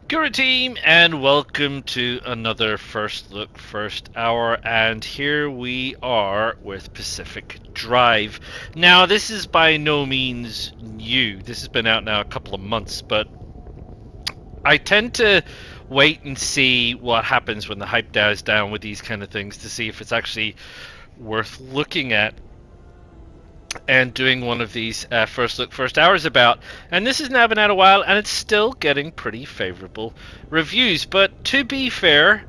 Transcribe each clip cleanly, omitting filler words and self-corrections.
Guru team, and welcome to another First Look First Hour, and here we are with Pacific Drive. Now, this is by no means new. This has been out now a couple of months, but I tend to wait and see what happens when the hype dies down with these kind of things to see if it's actually worth looking at and doing one of these First Look First Hours about. And this has now been out a while, and it's still getting pretty favourable reviews. But to be fair,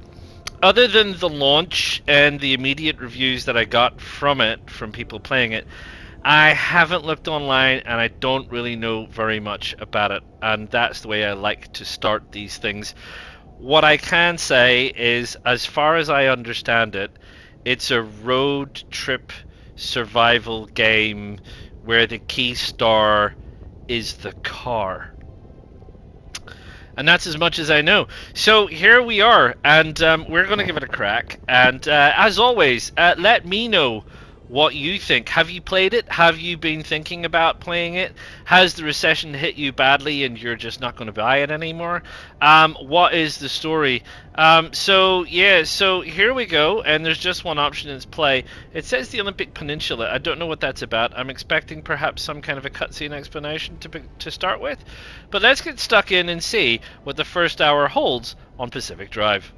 other than the launch and the immediate reviews that I got from it, from people playing it, I haven't looked online and I don't really know very much about it. And that's the way I like to start these things. What I can say is, as far as I understand it, it's a road trip survival game where the key star is the car. And that's as much as I know. So here we are, and we're going to give it a crack. And as always, let me know what you think. Have you played it? Have you been thinking about playing it? Has the recession hit you badly and you're just not going to buy it anymore? What is the story? So here we go, and there's just one option, it's play. It says the Olympic Peninsula. I don't know what that's about. I'm expecting perhaps some kind of a cutscene explanation to start with. But let's get stuck in and see what the first hour holds on Pacific Drive.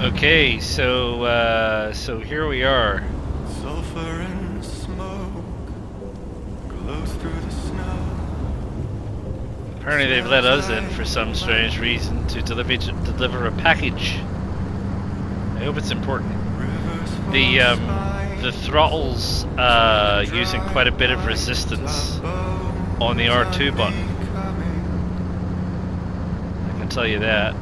Okay, so here we are. Sulfur and smoke glows through the snow. Apparently they've let us in for some strange reason to deliver a package. I hope it's important. The throttle's using quite a bit of resistance on the R2 button. I can tell you that.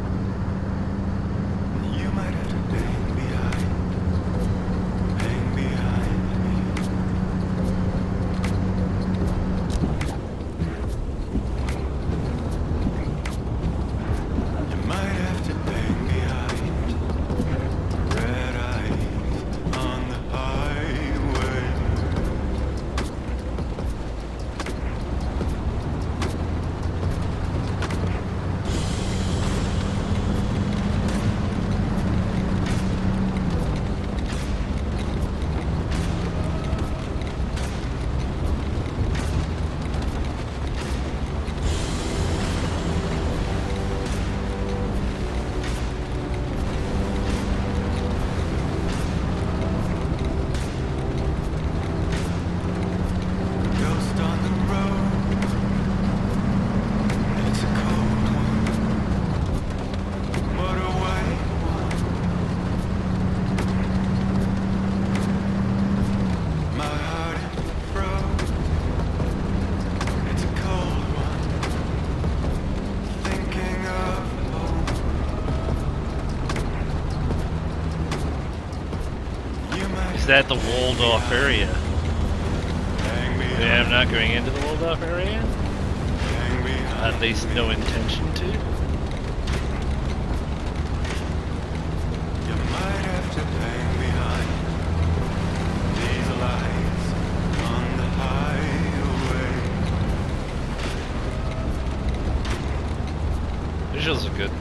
that the walled off area? Hang me Yeah, I'm not going into the walled off area. hang me At least no intention to. You might have to hang behind these lights on the highway. Visuals are good.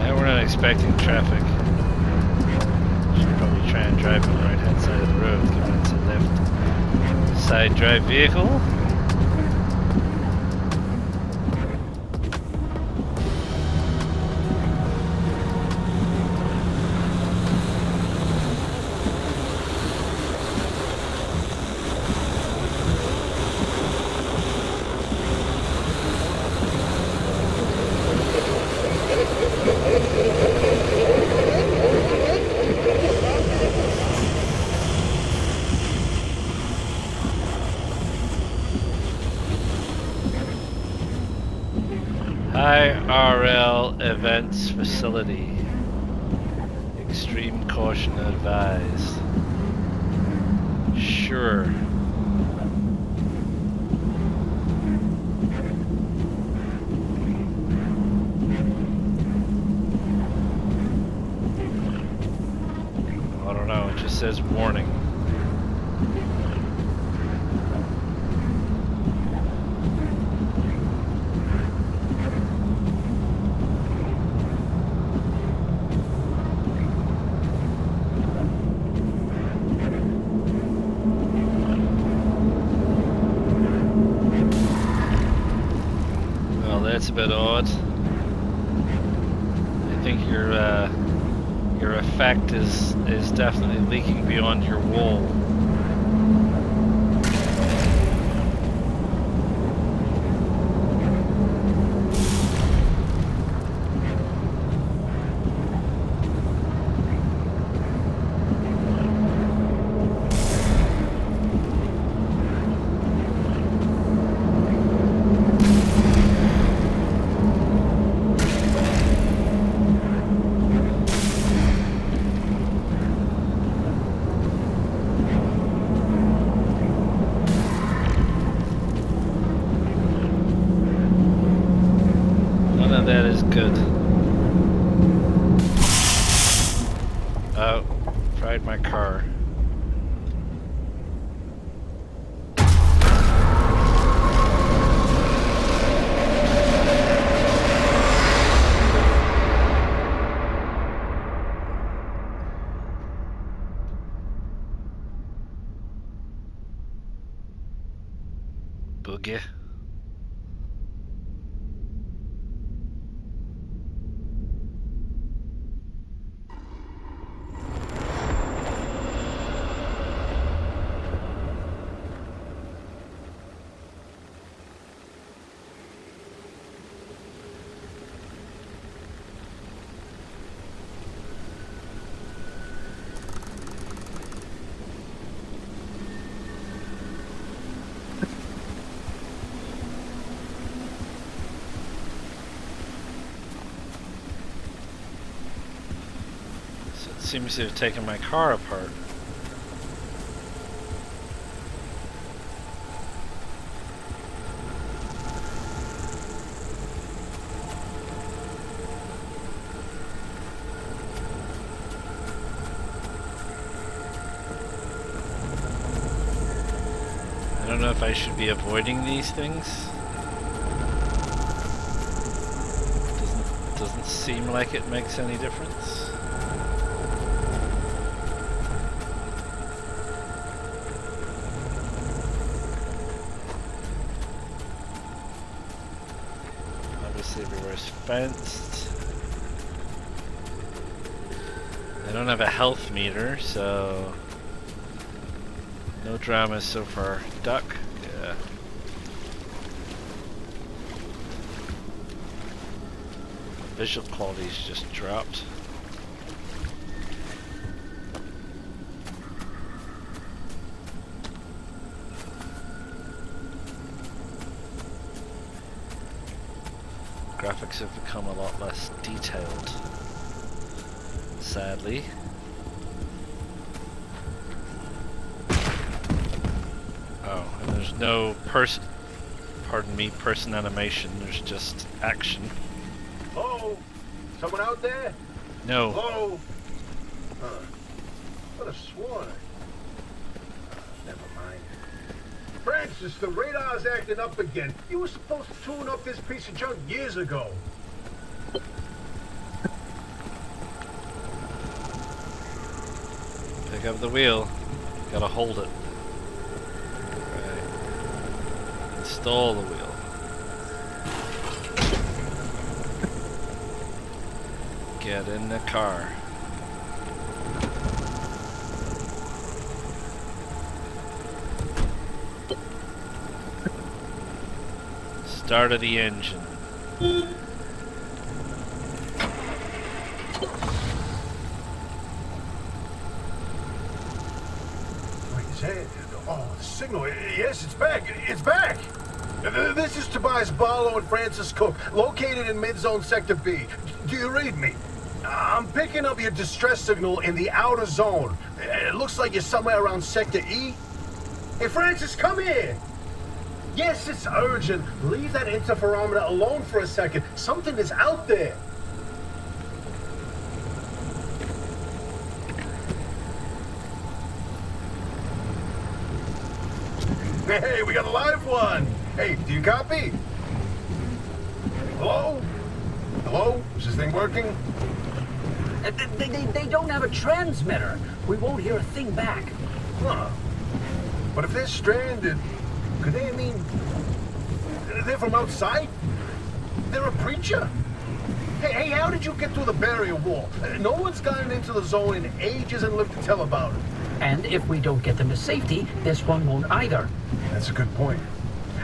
We're not expecting traffic. Should probably try and drive on the right hand side of the road, given it's a left side drive vehicle. IRL events facility. Extreme caution advised. Sure. I don't know, it just says warning. Well, that's a bit odd. I think your effect is definitely leaking beyond your wall. None of that is good. Oh, fried my car. Boogie. So it seems to have taken my car apart. I don't know if I should be avoiding these things. Doesn't seem like it makes any difference. Obviously everywhere's fenced. I don't have a health meter, so no dramas so far. Duck? Yeah. Visual quality's just dropped. Graphics have become a lot less detailed, sadly. Oh, and there's no person animation, there's just action. Hello? Someone out there? No. Hello? Could have sworn. Never mind. Francis, the radar's acting up again. You were supposed to tune up this piece of junk years ago. Pick up the wheel. Gotta hold it. Right. Install the wheel. Get in the car. Started the engine. Wait, is that? Oh, the signal. Yes, it's back. It's back. This is Tobias Barlow and Francis Cook, located in mid-zone Sector B. Do you read me? I'm picking up your distress signal in the outer zone. It looks like you're somewhere around Sector E. Hey, Francis, come here. Yes, it's urgent. Leave that interferometer alone for a second. Something is out there. Hey, we got a live one. Hey, do you copy? Hello? Hello? Is this thing working? They don't have a transmitter. We won't hear a thing back. Huh. But if they're stranded, could they, they're from outside? They're a preacher? Hey, how did you get through the barrier wall? No one's gotten into the zone in ages and lived to tell about it. And if we don't get them to safety, this one won't either. That's a good point.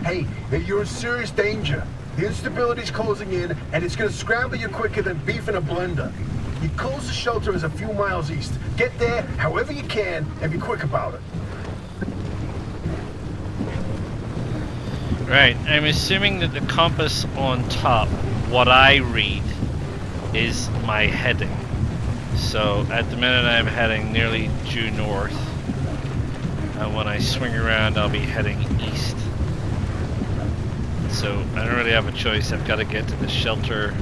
Hey, you're in serious danger. The instability's closing in, and it's gonna scramble you quicker than beef in a blender. The closest shelter is a few miles east. Get there however you can, and be quick about it. Right, I'm assuming that the compass on top, what I read, is my heading. So at the minute I'm heading nearly due north, and when I swing around I'll be heading east. So I don't really have a choice, I've got to get to the shelter.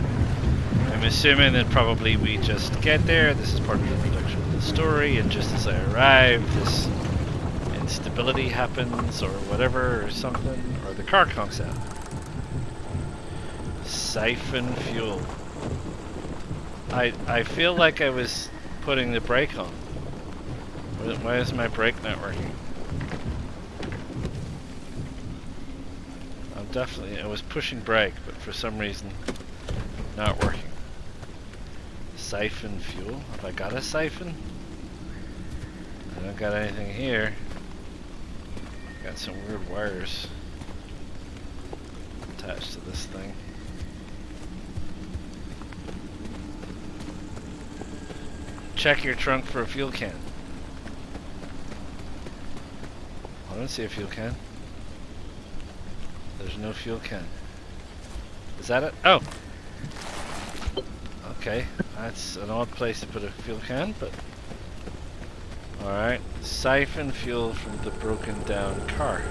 I'm assuming that probably we just get there, this is part of the production of the story, and just as I arrive, this instability happens, or whatever, or something, or the car conks out. Siphon fuel. I feel like I was putting the brake on. Why is my brake not working? I was pushing brake, but for some reason not working. Siphon fuel? Have I got a siphon? I don't got anything here. Got some weird wires attached to this thing. Check your trunk for a fuel can. I don't see a fuel can. There's no fuel can. Is that it? Oh! Okay, that's an odd place to put a fuel can, but... Alright, siphon fuel from the broken down car.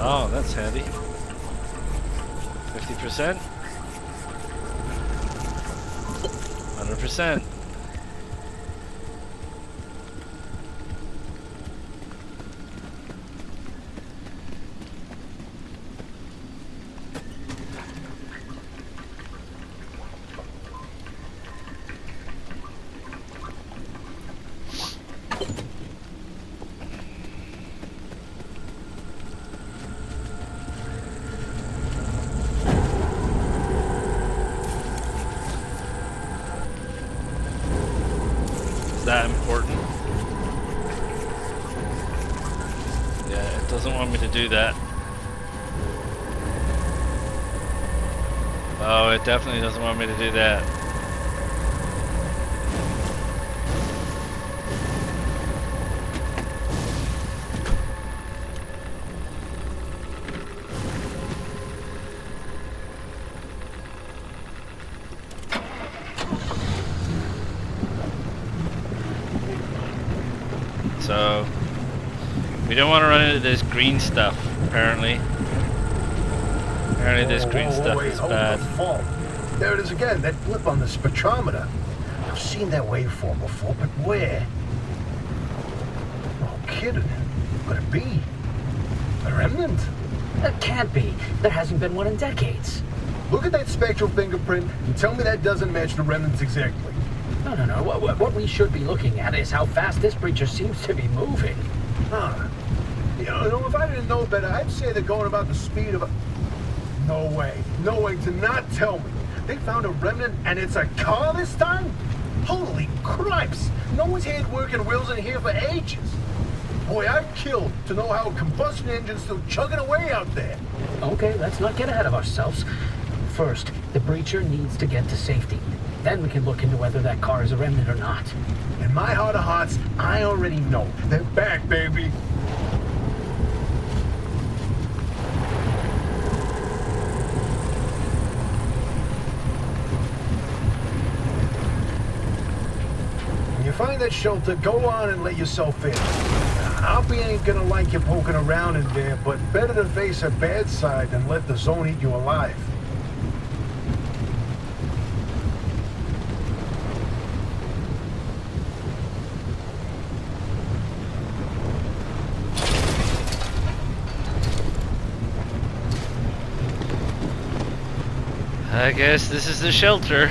Oh, that's handy. 50%? 100%. That important? Yeah, it doesn't want me to do that. Oh, it definitely doesn't want me to do that. so we don't want to run into this green stuff. Apparently this green stuff wait, is hold bad. the phone. There it is again, that blip on the spectrometer. I've seen that waveform before, but where? No kidding. Could it be? A remnant? That can't be. There hasn't been one in decades. Look at that spectral fingerprint and tell me that doesn't match the remnants exactly. No. What we should be looking at is how fast this creature seems to be moving. Huh. You know, if I didn't know better, I'd say they're going about the speed of a... No way. No way. Do not tell me. They found a remnant and it's a car this time? Holy cripes! No one's had working wheels in here for ages. Boy, I'd kill to know how a combustion engine's still chugging away out there. Okay, let's not get ahead of ourselves. First, the breacher needs to get to safety. Then we can look into whether that car is a remnant or not. In my heart of hearts, I already know. They're back, baby. When you find that shelter, go on and let yourself in. Hoppy ain't gonna like you poking around in there, but better to face a bad side than let the zone eat you alive. I guess this is the shelter.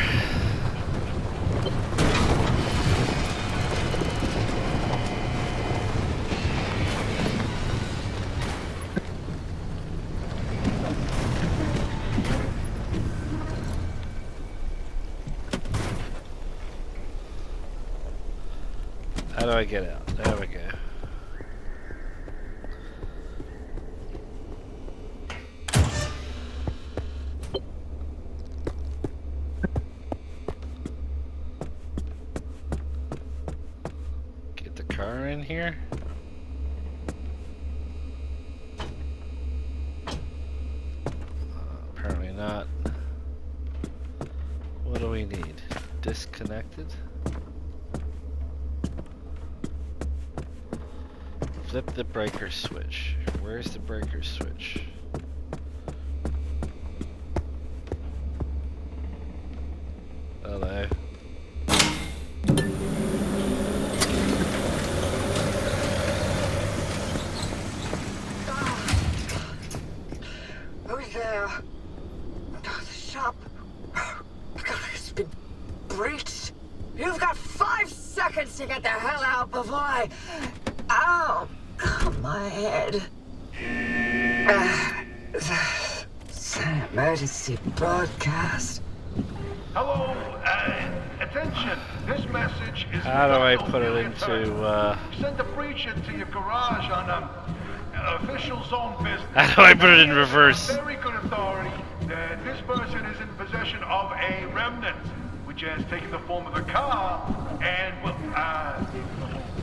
How do I get out? There we go. Get the car in here. Apparently not. What do we need? Disconnected? Flip the breaker switch. Where's the breaker switch? Hello. Who's there? The shop. It's been breached. You've got 5 seconds to get the hell out before I... Ow! My head. It's an emergency broadcast. Hello, attention. This message is... How do I put it into, Send a breacher to your garage on official zone business. How do I put it in reverse? Very good authority that this person is in possession of a remnant, which has taken the form of a car, and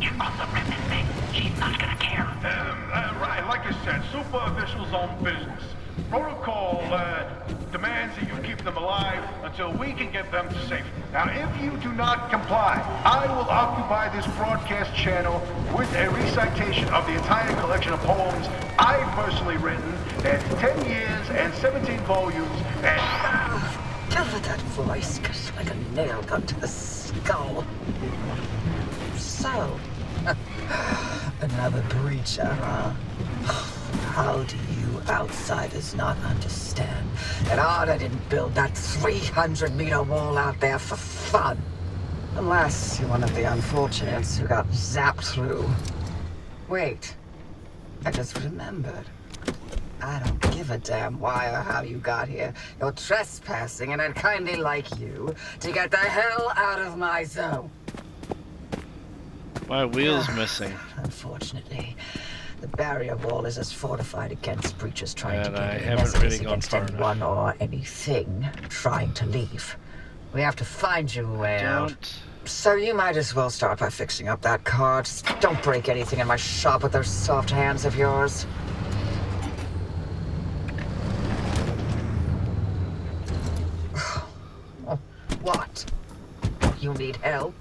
You're on the remnant thing. She's not gonna care. right, like I said, super official zone business. Protocol demands that you keep them alive until we can get them to safety. Now, if you do not comply, I will occupy this broadcast channel with a recitation of the entire collection of poems I've personally written. That's 10 years and 17 volumes, and... Give her that voice, cuts like a nail gun to the skull. So, another breacher, huh? How do you outsiders not understand that Arda didn't build that 300-meter wall out there for fun? Unless you're one of the unfortunates who got zapped through. Wait, I just remembered. I don't give a damn why or how you got here. You're trespassing, and I'd kindly like you to get the hell out of my zone. My wheel's missing. Unfortunately, the barrier wall is as fortified against breaches trying to And get I in haven't as it really is gone against far anyone or anything trying to leave. We have to find you a way out. Don't. So you might as well start by fixing up that car. Just don't break anything in my shop with those soft hands of yours. What? You need help?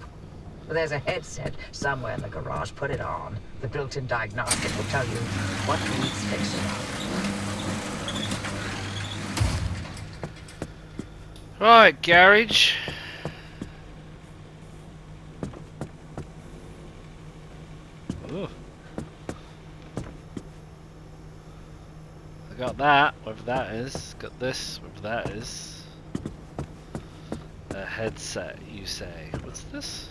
There's a headset somewhere in the garage. Put it on. The built-in diagnostic will tell you what needs fixing up. Right, garage. Ooh. I got that, whatever that is. Got this, whatever that is. A headset, you say. What's this?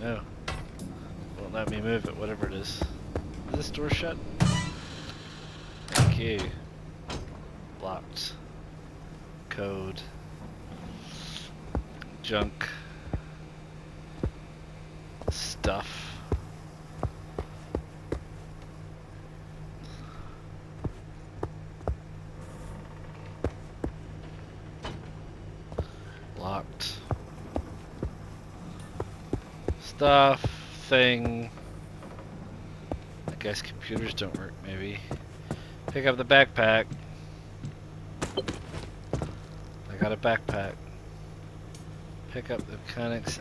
No. Won't let me move it, whatever it is. Is this door shut? Thank you. Locked. Code. Junk. Stuff. Locked. Stuff. Thing. I guess computers don't work, maybe. Pick up the backpack. I got a backpack. Pick up the mechanics.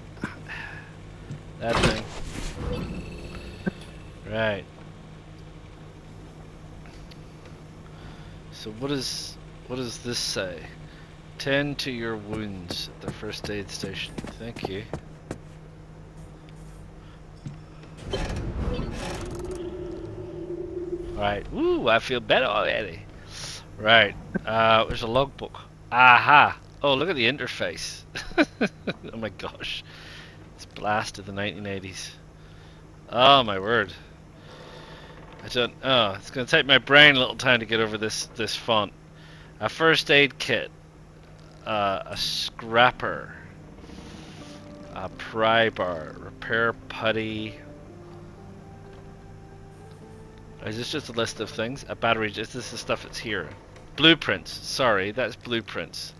That thing. Right. So what does this say? Tend to your wounds at the first aid station. Thank you. Right. Woo, I feel better already. Right. There's a logbook. Aha. Oh, look at the interface. Oh my gosh. It's blasted the 1980s. Oh my word. It's gonna take my brain a little time to get over this font. A first aid kit. A scrapper. A pry bar. Repair putty. Is this just a list of things? A battery. Is this the stuff that's here? Blueprints. Sorry, that's blueprints.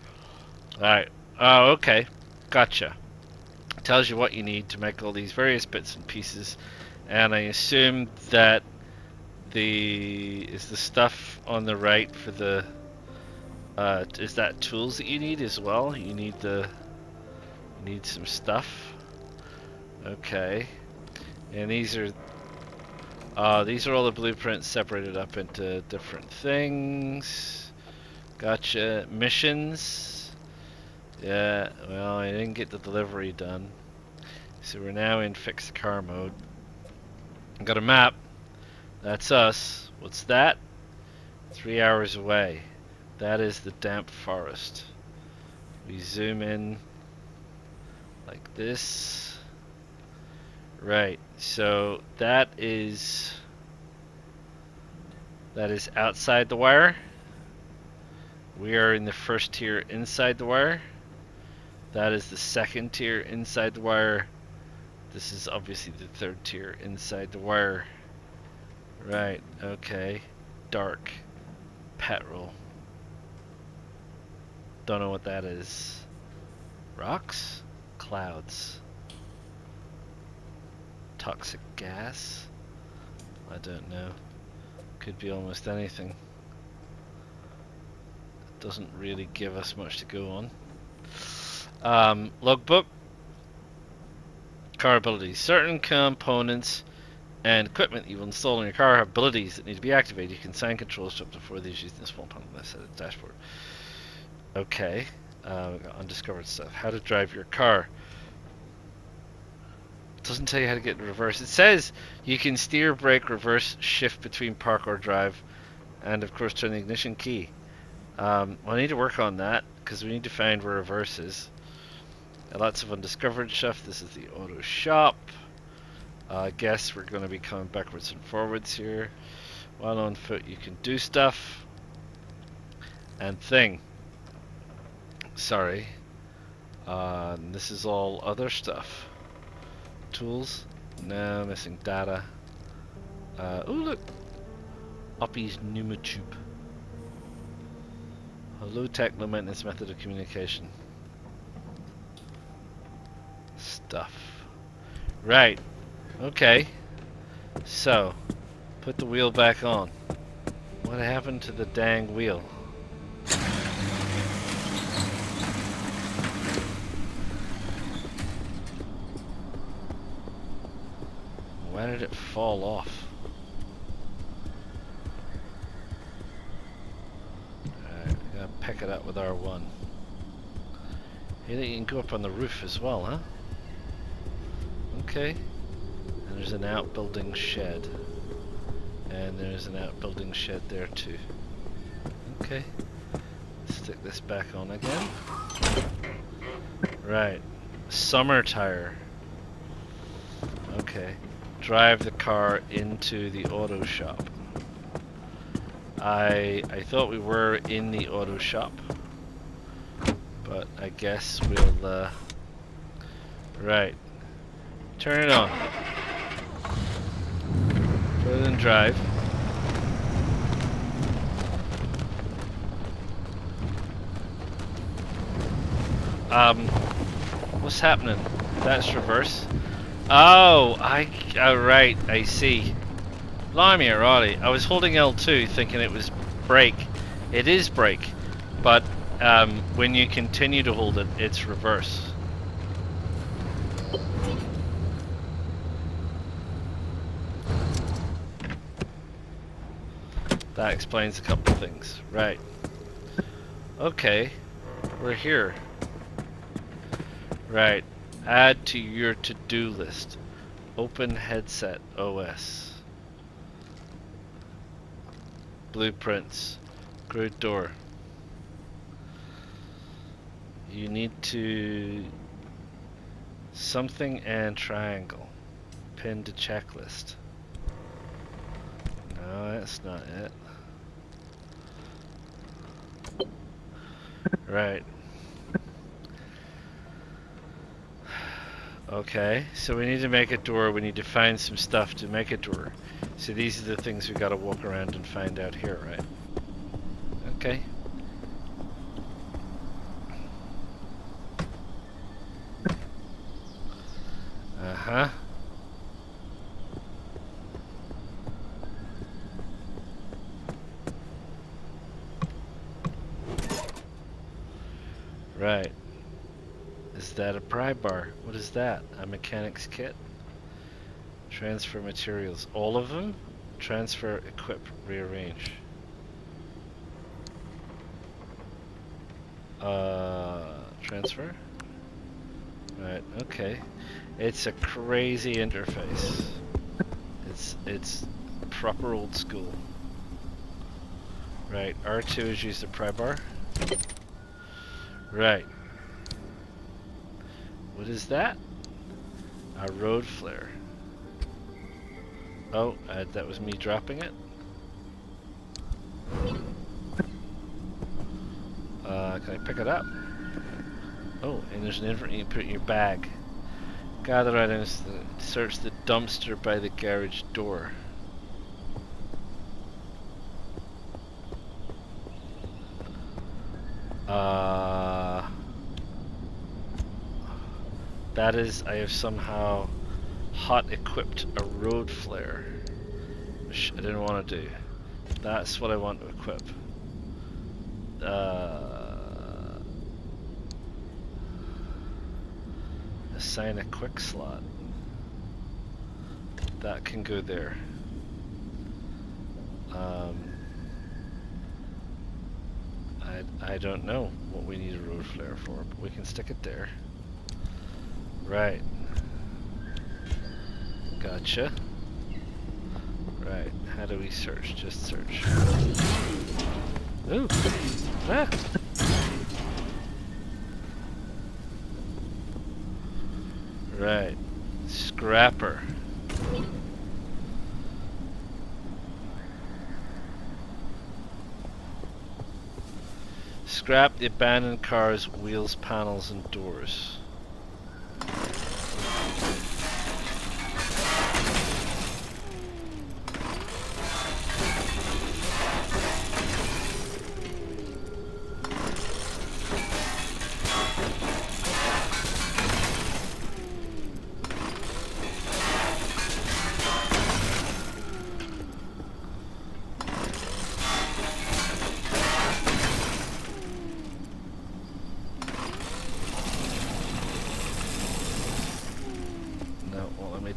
Alright. Oh, okay. Gotcha. Tells you what you need to make all these various bits and pieces. And I assume that is the stuff on the right for the is that tools that you need as well? You need some stuff. Okay. And these are all the blueprints separated up into different things. Gotcha. Missions. Yeah, well, I didn't get the delivery done. So we're now in fix the car mode. Got a map. That's us. What's that? 3 hours away. That is the damp forest. We zoom in like this. Right. So that is outside the wire. We are in the first tier inside the wire. That is the second tier inside the wire. This is obviously the third tier inside the wire. Right, okay. Dark. Petrol. Don't know what that is. Rocks? Clouds. Toxic gas? I don't know. Could be almost anything. Doesn't really give us much to go on. Logbook. Car abilities. Certain components and equipment you will install in your car have abilities that need to be activated. You can assign controls to up to 4 of these using the small panel on the side of the dashboard. Okay. We got undiscovered stuff. How to drive your car. It doesn't tell you how to get in reverse. It says you can steer, brake, reverse, shift between park or drive, and of course turn the ignition key. Well, I need to work on that because we need to find where reverse is. Lots of undiscovered stuff. This is the auto shop. I guess we're going to be coming backwards and forwards here. While on foot you can do stuff. And thing. Sorry. This is all other stuff. Tools. No, missing data. Oh look. Uppy's pneumotube. A low-tech, low-maintenance method of communication. Stuff. Right. Okay. So, put the wheel back on. What happened to the dang wheel? Why did it fall off? Alright, we gotta pick it up with R1. Hey, you can go up on the roof as well, huh? Okay. And there's an outbuilding shed. And there's an outbuilding shed there too. Okay. Stick this back on again. Right. Summer tire. Okay. Drive the car into the auto shop. I thought we were in the auto shop, but I guess we'll right. Turn it on. Put it in drive. What's happening? That's reverse. Oh, right, I see. Blimey, alrighty. I was holding L2 thinking it was brake. It is brake, but when you continue to hold it, it's reverse. That explains a couple of things. Right. Okay, we're here. Right. Add to your to-do list. Open headset OS. Blueprints. Grid door. You need to... something and triangle. Pin to checklist. No, that's not it. Right. Okay, so we need to make a door. We need to find some stuff to make a door. So these are the things we gotta walk around and find out here, right? Okay. Uh-huh. Right. Is that a pry bar? What is that? A mechanic's kit? Transfer materials. All of them? Transfer, equip, rearrange. Transfer? Right, okay. It's a crazy interface. It's proper old school. Right, R2 is used to pry bar. Right. What is that? A road flare. Oh, that was me dropping it. Can I pick it up? Oh, and there's an info you can put in your bag. Gather items. Search the dumpster by the garage door. That is, I have somehow hot equipped a road flare, which I didn't want to do. That's what I want to equip. Assign a quick slot. That can go there. I don't know what we need a road flare for, but we can stick it there. Right. Gotcha. Right. How do we search? Just search. Ooh. Ah. Right. Scrapper. Scrap the abandoned cars, wheels, panels, and doors.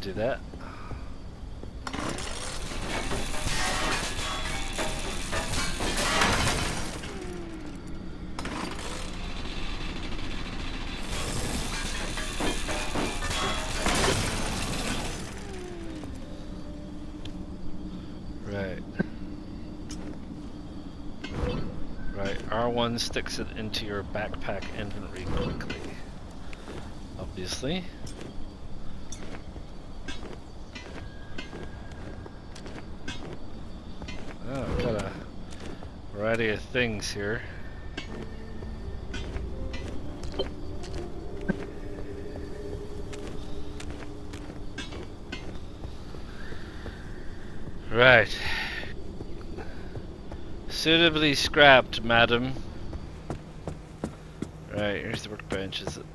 Do that. Right. Right. R1 sticks it into your backpack inventory quickly. Obviously. Oh, I've got a variety of things here. Right. Suitably scrapped, madam. Right, here's the workbench, is it?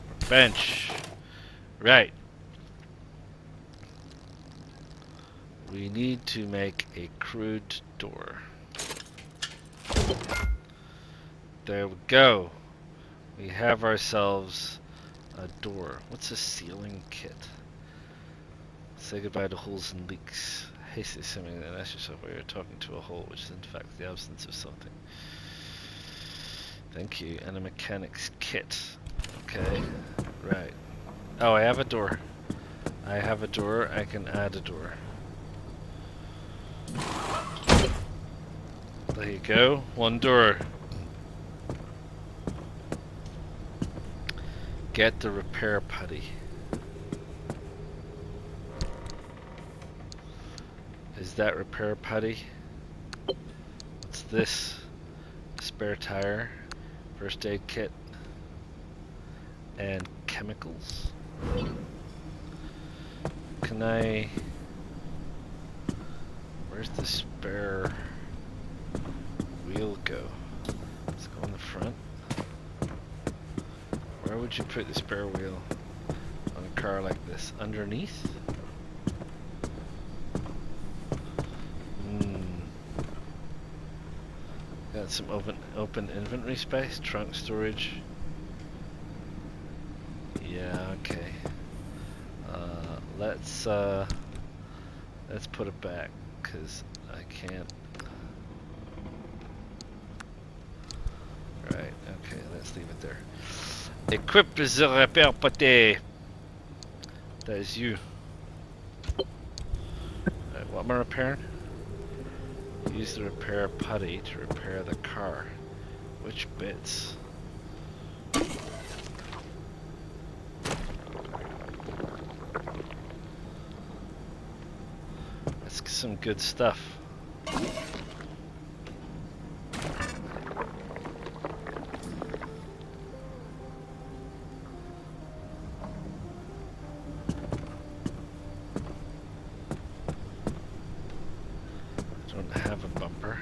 Workbench. Right. We need to make a crude door. There we go. We have ourselves a door. What's a sealing kit? Say goodbye to holes and leaks. Hastily assuming that ask yourself why you're talking to a hole, which is in fact the absence of something. Thank you. And a mechanic's kit. Okay. Right. Oh, I have a door. I have a door. I can add a door. There you go. One door. Get the repair putty. Is that repair putty? What's this? Spare tire, first aid kit, and chemicals. Can I... Where's the spare wheel go? Let's go in the front. Where would you put the spare wheel on a car like this? Underneath? Got some open inventory space, trunk storage. Yeah, okay. Let's put it back, cause I can't. Right, okay, let's leave it there. Equip the repair putty. That is you. Right, what am I repairing? Use the repair putty to repair the car. Which bits? That's some good stuff. Don't have a bumper.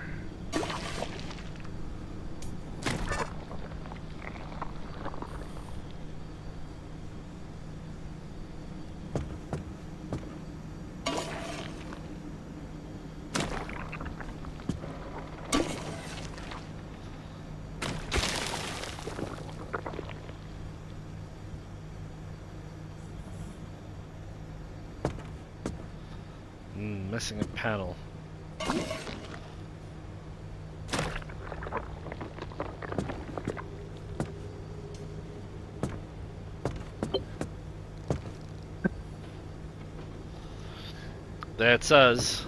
Missing a panel. That's us.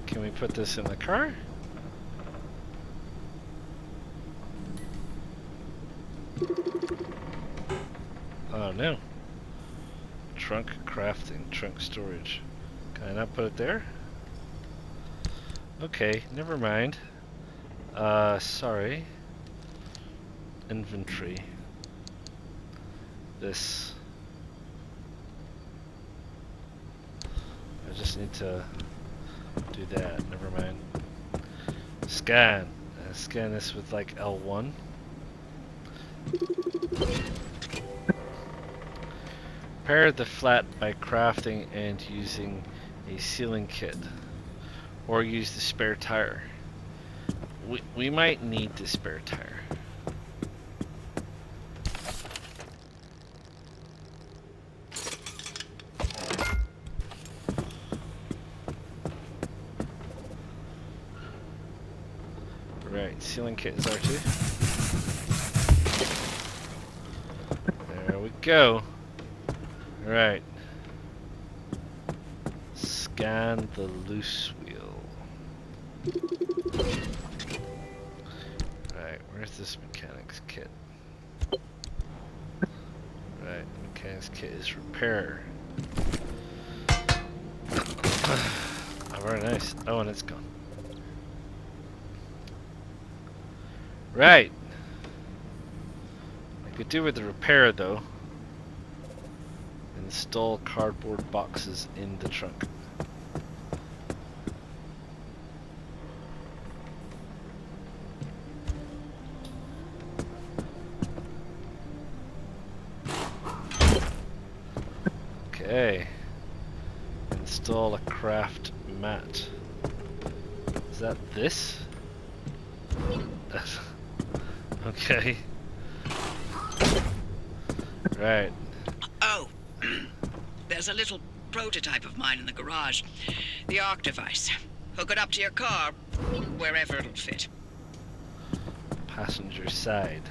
Can we put this in the car? Oh no. Trunk crafting, trunk storage. Can I not put it there? Okay, never mind. Sorry. Inventory. This. I just need to do that, never mind. Scan. Scan this with like L1. Repair the flat by crafting and using a sealing kit. Or use the spare tire. We might need the spare tire. Right, sealing kit is R2. There we go. Right. scan the loose wheel. Right, where's this mechanics kit? Right, mechanics kit is repair. Oh, very nice. Oh, and it's gone. Right. I could do with the repair though. Install cardboard boxes in the trunk. Okay. Install a craft mat. Is that this? Okay. Right. Oh, there's a little prototype of mine in the garage. The ARC device. Hook it up to your car, wherever it'll fit. Passenger side.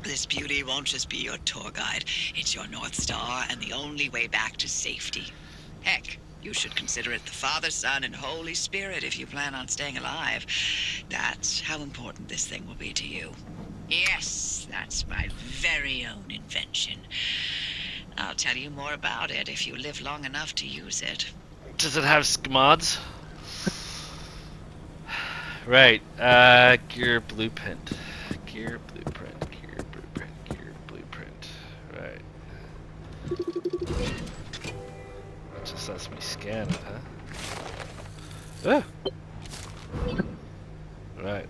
This beauty won't just be your tour guide. It's your North Star and the only way back to safety. Heck, you should consider it the Father, Son, and Holy Spirit if you plan on staying alive. That's how important this thing will be to you. Yes, that's my very own invention. I'll tell you more about it if you live long enough to use it. Does it have SCMODs? Right, gear blueprint. Gear blueprint, gear blueprint, gear blueprint. Right. That just lets me scan it, huh? Ah! Right.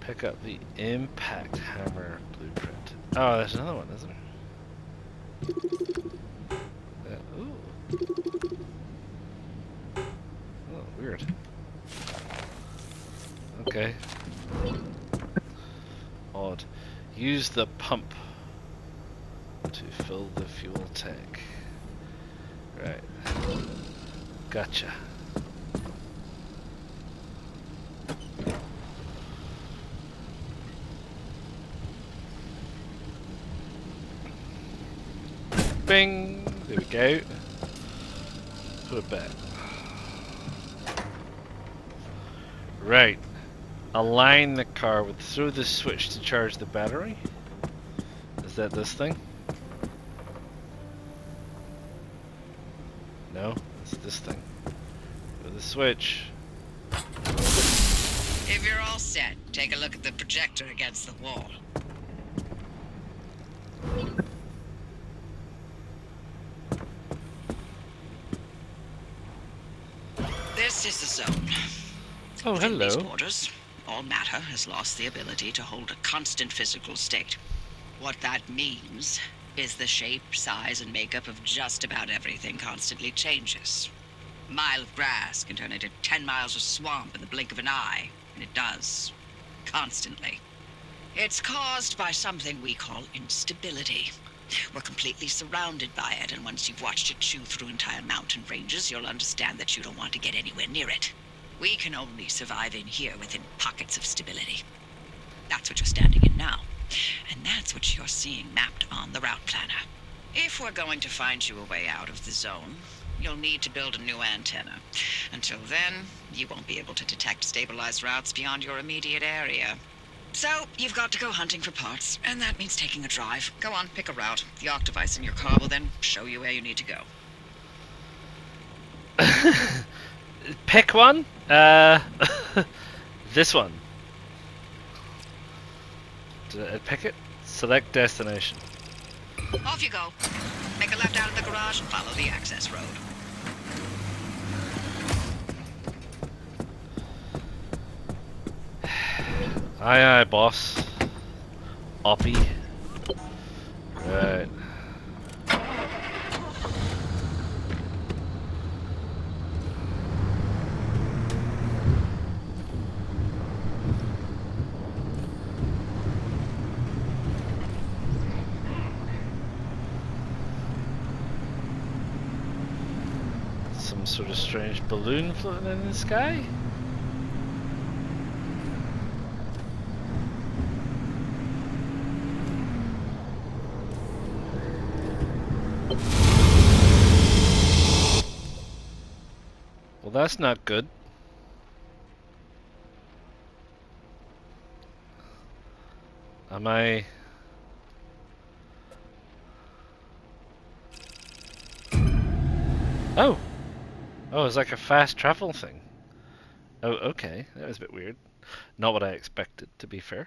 Pick up the impact hammer blueprint. Oh, there's another one, isn't there? Ooh. Oh, weird. Okay. Odd. Use the pump to fill the fuel tank. Right. Gotcha. Bing! There we go. Put it back. Right. Align the car with through the switch to charge the battery. Is that this thing? No, it's this thing. With the switch. If you're all set, take a look at the projector against the wall. This is the zone. Oh, Within these hello. borders, all matter has lost the ability to hold a constant physical state. What that means is the shape, size, and makeup of just about everything constantly changes. A mile of grass can turn into 10 miles of swamp in the blink of an eye, and it does. Constantly. It's caused by something we call instability. We're completely surrounded by it, and once you've watched it chew through entire mountain ranges, you'll understand that you don't want to get anywhere near it. We can only survive in here within pockets of stability. That's what you're standing in now. And that's what you're seeing mapped on the route planner. If we're going to find you a way out of the zone, you'll need to build a new antenna. Until then, you won't be able to detect stabilized routes beyond your immediate area. So, you've got to go hunting for parts, and that means taking a drive. Go on, pick a route. The ARC device in your car will then show you where you need to go. Pick one. This one. Did I pick it? Select destination. Off you go. Make a left out of the garage and follow the access road. Aye, aye, boss. Oppie. Right. Some sort of strange balloon floating in the sky? that's not good. Am I... Oh! Oh, it's like a fast travel thing. Oh, okay. That was a bit weird. Not what I expected, to be fair.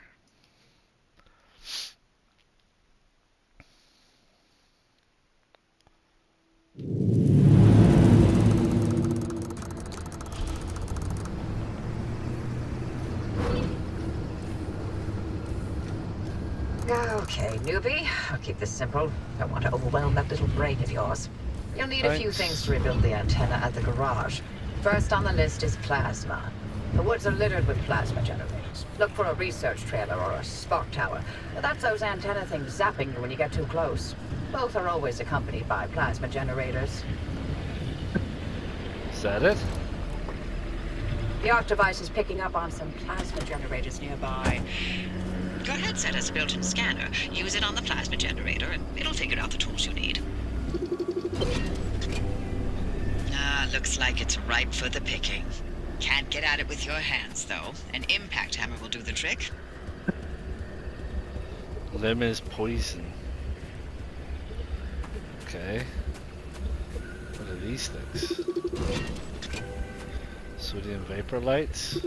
Okay, newbie. I'll keep this simple. Don't want to overwhelm that little brain of yours. You'll need a few Thanks. things to rebuild the antenna at the garage. First on the list is plasma. The woods are littered with plasma generators. Look for a research trailer or a spark tower. That's those antenna things zapping you when you get too close. Both are always accompanied by plasma generators. Is that it? The ARC device is picking up on some plasma generators nearby. Your headset has a built-in scanner. Use it on the plasma generator, and it'll figure out the tools you need. Looks like it's ripe for the picking. Can't get at it with your hands, though. An impact hammer will do the trick. Limb is poison. Okay. What are these things? Sodium vapor lights?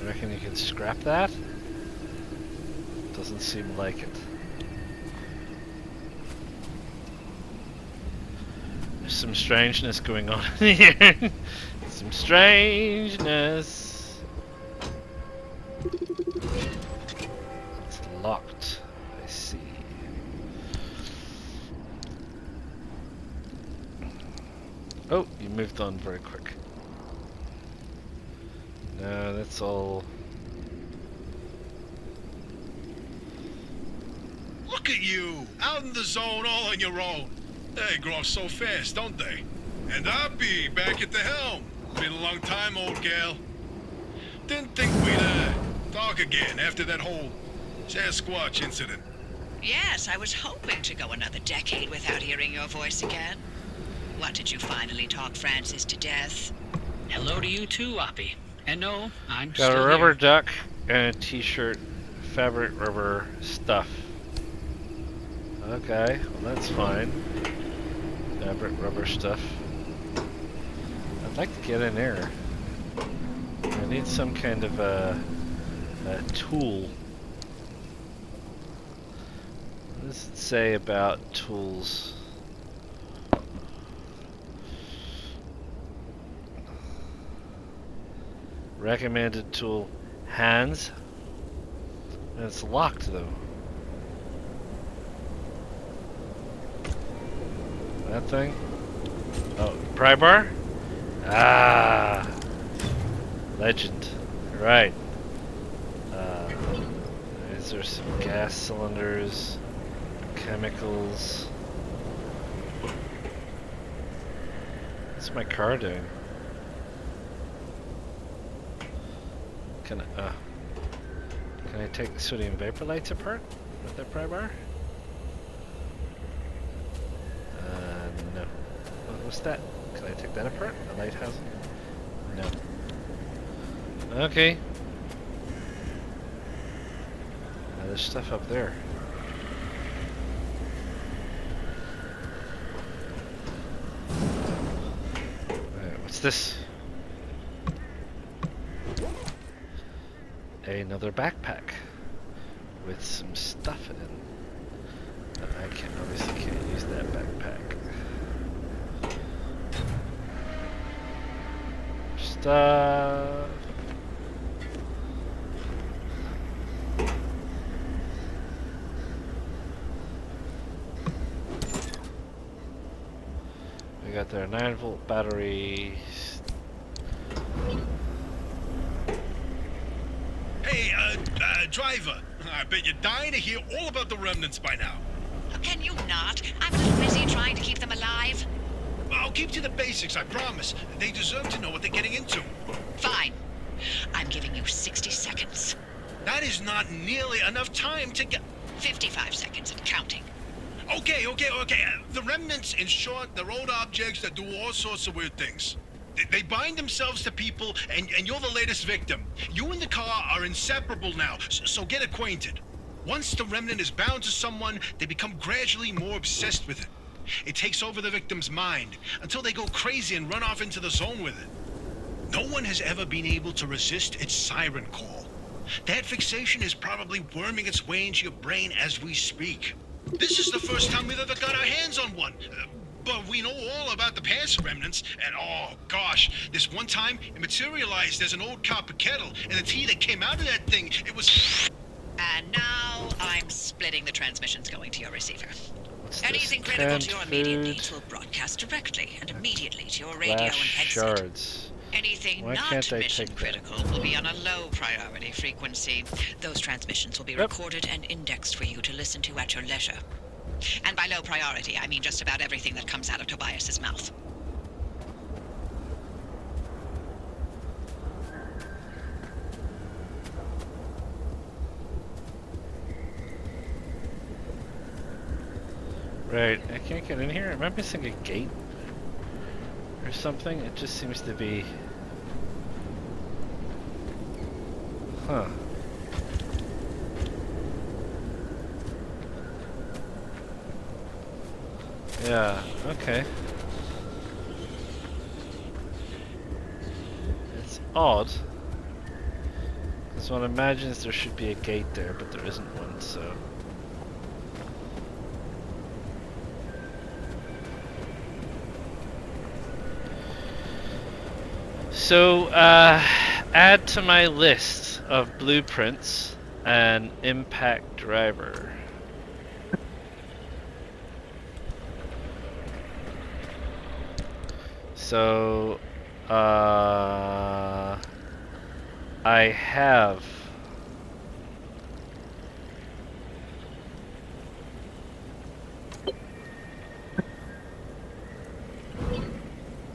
I reckon you can scrap that? Doesn't seem like it. There's some strangeness going on here. Some strangeness. It's locked. I see. Oh, you moved on very quick. No, that's all. Look at you, out in the zone all on your own. They grow up so fast, don't they? And I'll be back at the helm. Been a long time, old gal. Didn't think we'd talk again after that whole Sasquatch incident. Yes, I was hoping to go another decade without hearing your voice again. What, did you finally talk Francis to death? Hello to you too, Oppie. And no, I'm Got still a rubber here. duck and a t-shirt, fabric rubber stuff. Okay, well that's fine. Fabric rubber stuff. I'd like to get in there. I need some kind of a tool. What does it say about tools? Recommended tool, hands. And it's locked though. That thing? Oh, pry bar? Ah, legend. Right. Is there some gas cylinders, chemicals? What's my car doing? Can I take the sodium vapor lights apart with that pry bar? No. What's that? Can I take that apart? The lighthouse? No. Okay. There's stuff up there. Alright, what's this? Another backpack with some stuff in it. But I obviously can't use that backpack. Stuff. We got their 9-volt battery. Hey, driver, I bet you're dying to hear all about the remnants by now. Can you not? I'm a little busy trying to keep them alive. I'll keep to the basics, I promise. They deserve to know what they're getting into. Fine. I'm giving you 60 seconds. That is not nearly enough time to get... 55 seconds and counting. Okay. The remnants, in short, they're old objects that do all sorts of weird things. They bind themselves to people, and you're the latest victim. You and the car are inseparable now, so get acquainted. Once the remnant is bound to someone, they become gradually more obsessed with it. It takes over the victim's mind until they go crazy and run off into the zone with it. No one has ever been able to resist its siren call. That fixation is probably worming its way into your brain as we speak. This is the first time we've ever got our hands on one. But we know all about the past remnants, and oh gosh, this one time it materialized as an old copper kettle, and the tea that came out of that thing, it was... And now I'm splitting the transmissions going to your receiver. What's this? Anything critical to your Canned immediate food, needs will broadcast directly and immediately to your radio and glass headset. shards. Anything Why not can't I mission take that? critical will be on a low priority frequency. Those transmissions will be Yep. recorded and indexed for you to listen to at your leisure. And by low priority, I mean just about everything that comes out of Tobias's mouth. Right, I can't get in here. Am I missing a gate or something? It just seems to be... Huh. Yeah, okay. It's odd. Because one imagines there should be a gate there, but there isn't one, so... So, add to my list of blueprints an impact driver. So, I have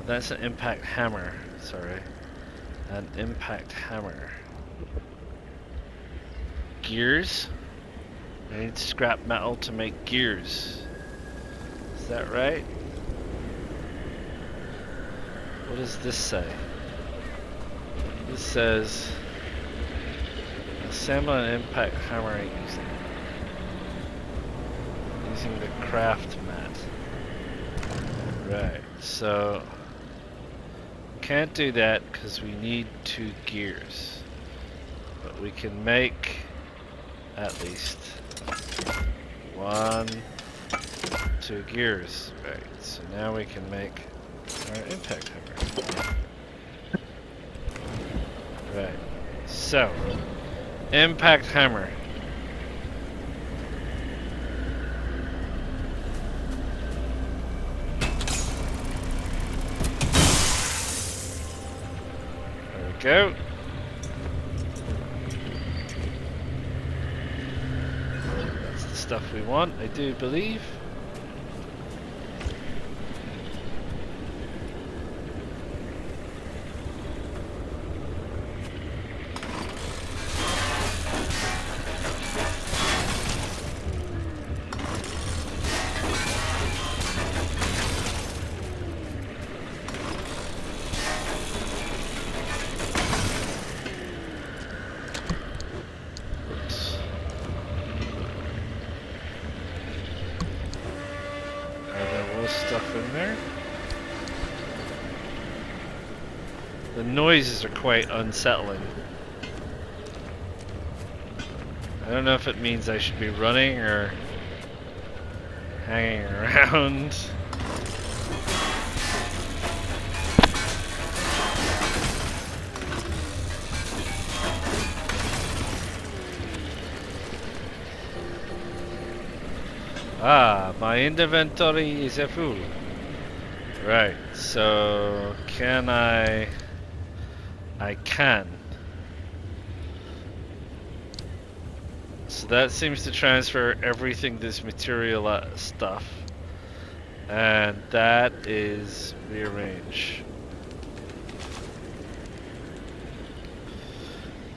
that's an impact hammer, sorry. An impact hammer. Gears? I need scrap metal to make gears. Is that right? What does this say? This says assemble an impact hammer using the craft mat. Right, so can't do that because we need 2 gears. But we can make at least 1, 2 gears. Right, so now we can make our impact hammer. Right, so impact hammer. There we go. That's the stuff we want, I do believe. Stuff in there. The noises are quite unsettling. I don't know if it means I should be running or hanging around. Ah, my inventory is full. Right, so can I can. So that seems to transfer everything this material stuff. And that is rearrange.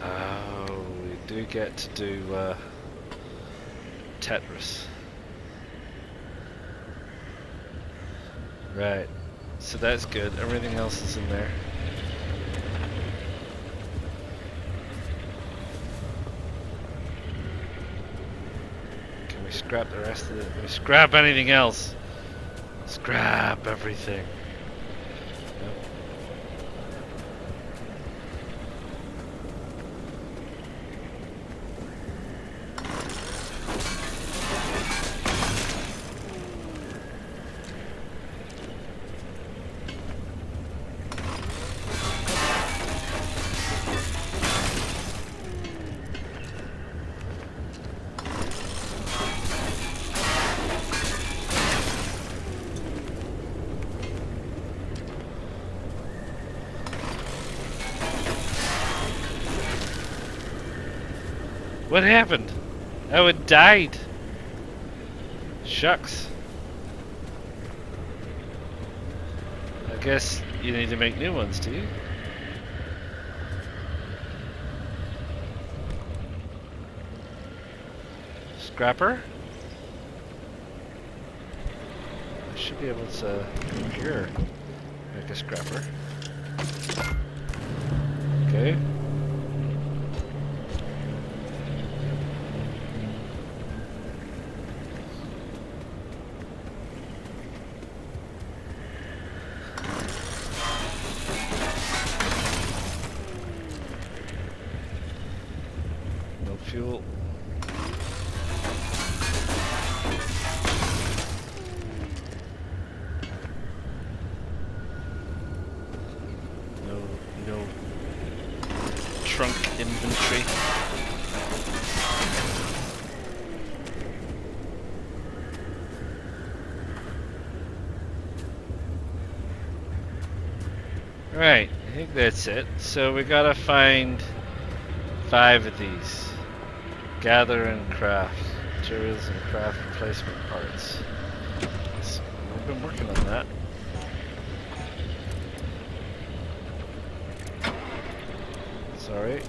Oh, we do get to do Tetris. Right. So that's good. Everything else is in there. Can we scrap the rest of it? Can we scrap anything else? Scrap everything. Nope. What happened? Oh, it died. Shucks. I guess you need to make new ones, do you? Scrapper? I should be able to go here. Make a scrapper. Okay. No fuel. No trunk inventory. Right, I think that's it. So we gotta find 5 of these. Gather and craft materials and craft replacement parts. So we've been working on that. Sorry.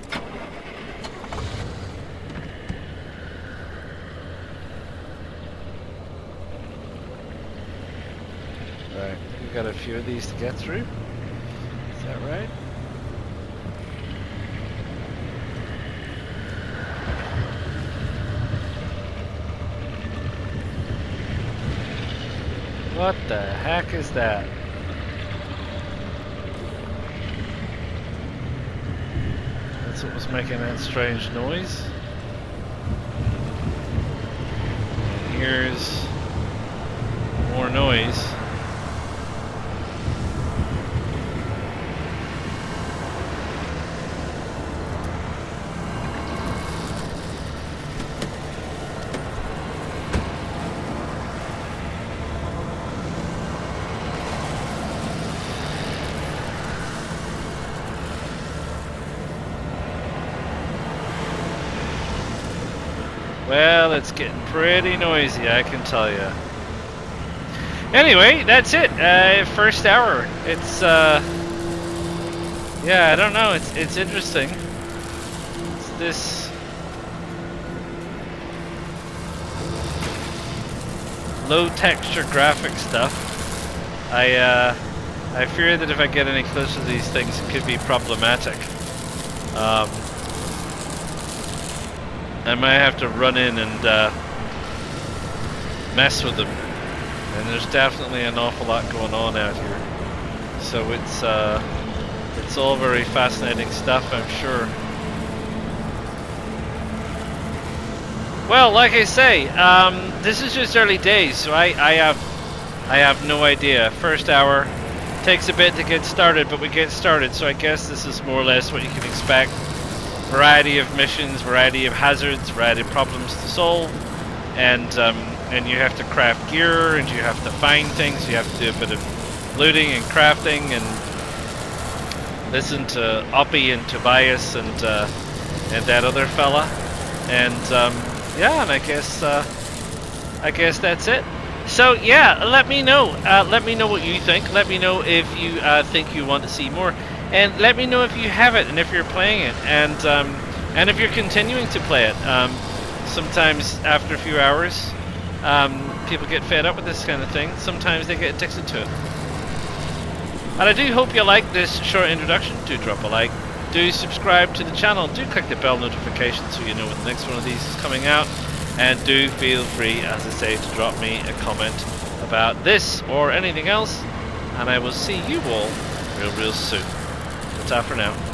Right, we've got a few of these to get through. Is that right? What the heck is that? That's what was making that strange noise. And here's more noise. Well, it's getting pretty noisy, I can tell you. Anyway, that's it. First hour. It's yeah, I don't know. It's interesting. It's this low texture graphic stuff. I fear that if I get any closer to these things, it could be problematic. I might have to run in and mess with them, and there's definitely an awful lot going on out here. So it's all very fascinating stuff, I'm sure. Well, like I say, this is just early days, so I have no idea. First hour takes a bit to get started, but we get started, so I guess this is more or less what you can expect. Variety of missions, variety of hazards, variety of problems to solve, and you have to craft gear, and you have to find things. You have to do a bit of looting and crafting, and listen to Oppie and Tobias and that other fella, and yeah, and I guess that's it. So yeah, let me know what you think. Let me know if you think you want to see more. And let me know if you have it and if you're playing it, and if you're continuing to play it. Sometimes after a few hours, people get fed up with this kind of thing. Sometimes they get addicted to it. And I do hope you like this short introduction. Do drop a like. Do subscribe to the channel. Do click the bell notification so you know when the next one of these is coming out. And do feel free, as I say, to drop me a comment about this or anything else. And I will see you all real soon. Ta-ta for now.